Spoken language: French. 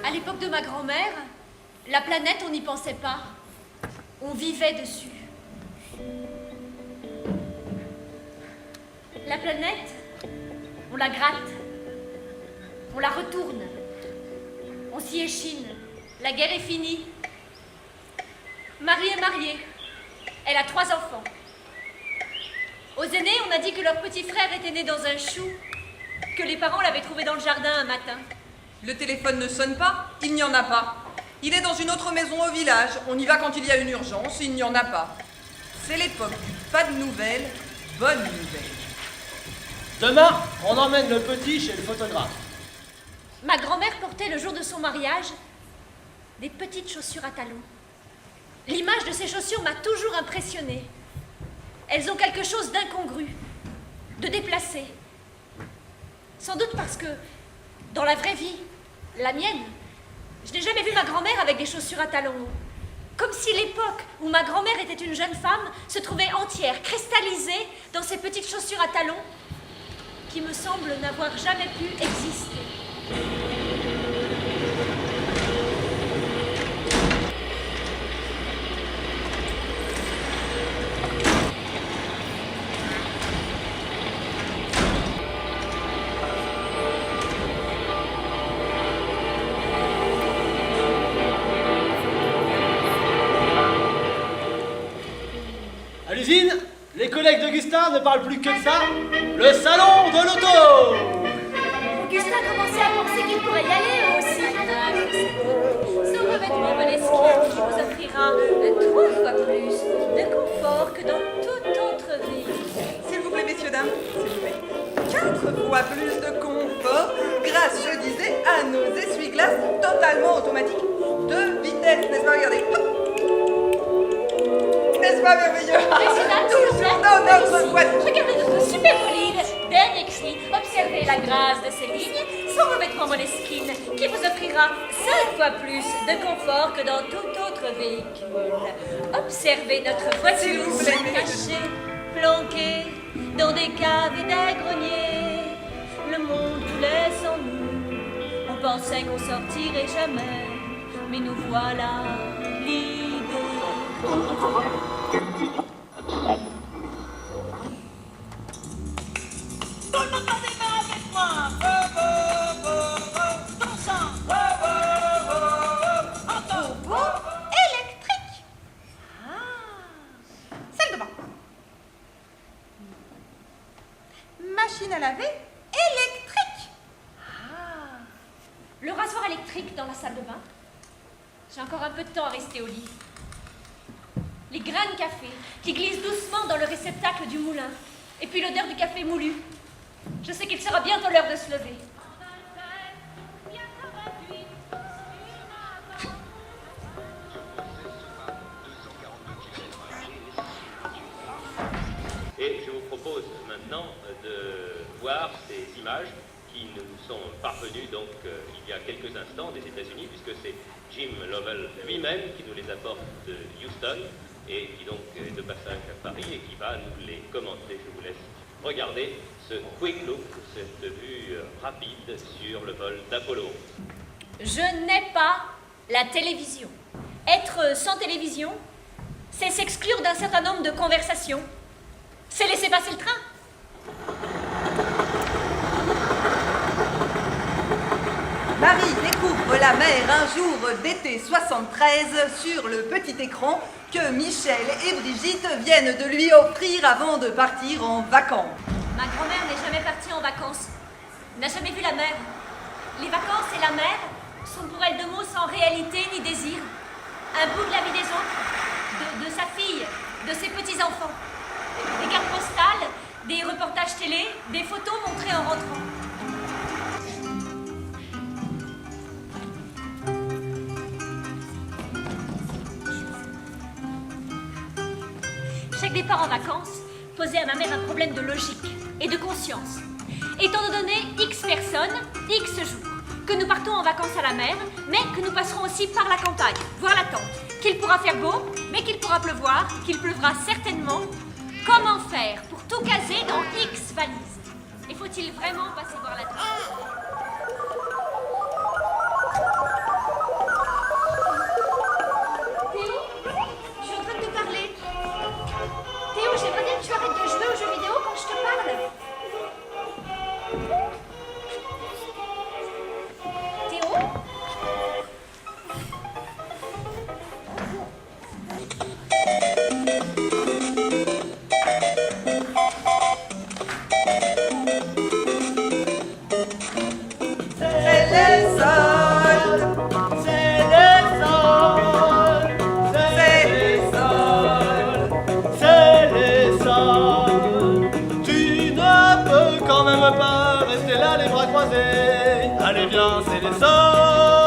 À l'époque de ma grand-mère, la planète, on n'y pensait pas. On vivait dessus. La planète, on la gratte, on la retourne, on s'y échine. La guerre est finie. Marie est mariée. Elle a 3 enfants. Aux aînés, on a dit que leur petit frère était né dans un chou, que les parents l'avaient trouvé dans le jardin un matin. Le téléphone ne sonne pas, il n'y en a pas. Il est dans une autre maison au village, on y va quand il y a une urgence, il n'y en a pas. C'est l'époque du pas de nouvelles, bonne nouvelle. Demain, on emmène le petit chez le photographe. Ma grand-mère portait le jour de son mariage des petites chaussures à talons. L'image de ces chaussures m'a toujours impressionnée. Elles ont quelque chose d'incongru, de déplacé. Sans doute parce que, dans la vraie vie, la mienne, je n'ai jamais vu ma grand-mère avec des chaussures à talons. Comme si l'époque où ma grand-mère était une jeune femme se trouvait entière, cristallisée dans ces petites chaussures à talons qui me semblent n'avoir jamais pu exister. À l'usine, les collègues d'Augustin ne parlent plus que de ça. Le salon de l'auto. Augustin commençait à penser qu'il pourrait y aller aussi. Son revêtement Moleskine qui vous offrira 3 fois plus de confort que dans toute autre vie. S'il vous plaît, messieurs, dames, s'il vous plaît. 4 fois plus de confort grâce, je disais, à nos essuie-glaces totalement automatiques. 2 vitesses, n'est-ce pas? Regardez. N'est-ce pas merveilleux? Toujours dans notre voiture. Regardez notre super bolide, dernier cri. Observez la grâce de ses lignes, son revêtement Moleskine qui vous offrira 5 fois plus de confort que dans tout autre véhicule. Observez notre voiture cachée, planquée dans des caves et des greniers. Le monde coulait sans nous. On pensait qu'on sortirait jamais, mais nous voilà libérés. Tout le monde dans des mains avec moi. Dansant. Robot électrique. Salle de bain. Machine à laver électrique. Le rasoir électrique dans la salle de bain. J'ai encore un peu de temps à rester au lit. Les grains de café qui glissent doucement dans le réceptacle du moulin. Et puis l'odeur du café moulu. Je sais qu'il sera bientôt l'heure de se lever. Et je vous propose maintenant de voir ces images qui nous sont parvenues donc il y a quelques instants des États-Unis, puisque c'est Jim Lovell lui-même qui nous les apporte de Houston et qui donc est de passage à Paris et qui va nous les commenter. Je vous laisse regarder ce quick look, cette vue rapide sur le vol d'Apollo. Je n'ai pas la télévision. Être sans télévision, c'est s'exclure d'un certain nombre de conversations. C'est laisser passer le train. Marie découvre la mer un jour d'été 73 sur le petit écran que Michel et Brigitte viennent de lui offrir avant de partir en vacances. Ma grand-mère n'est jamais partie en vacances. N'a jamais vu la mer. Les vacances et la mer sont pour elle 2 mots sans réalité ni désir. Un bout de la vie des autres, de sa fille, de ses petits-enfants. Des cartes postales, des reportages télé, des photos montrées en rentrant. Chaque départ en vacances posait à ma mère un problème de logique et de conscience. Étant donné X personnes, X jours, que nous partons en vacances à la mer, mais que nous passerons aussi par la campagne, voir la tante, qu'il pourra faire beau, mais qu'il pourra pleuvoir, qu'il pleuvra certainement. Comment faire pour tout caser dans X valises? Et faut-il vraiment passer voir la table? Théo, je suis en train de te parler. Théo, j'aimerais bien que tu arrêtes de jouer aux jeux vidéo quand je te parle. Théo? C'est le sol, C'est le sol, c'est le sol. c'est le sol. Tu ne peux quand même pas rester là les bras croisés. Allez viens, c'est le sol.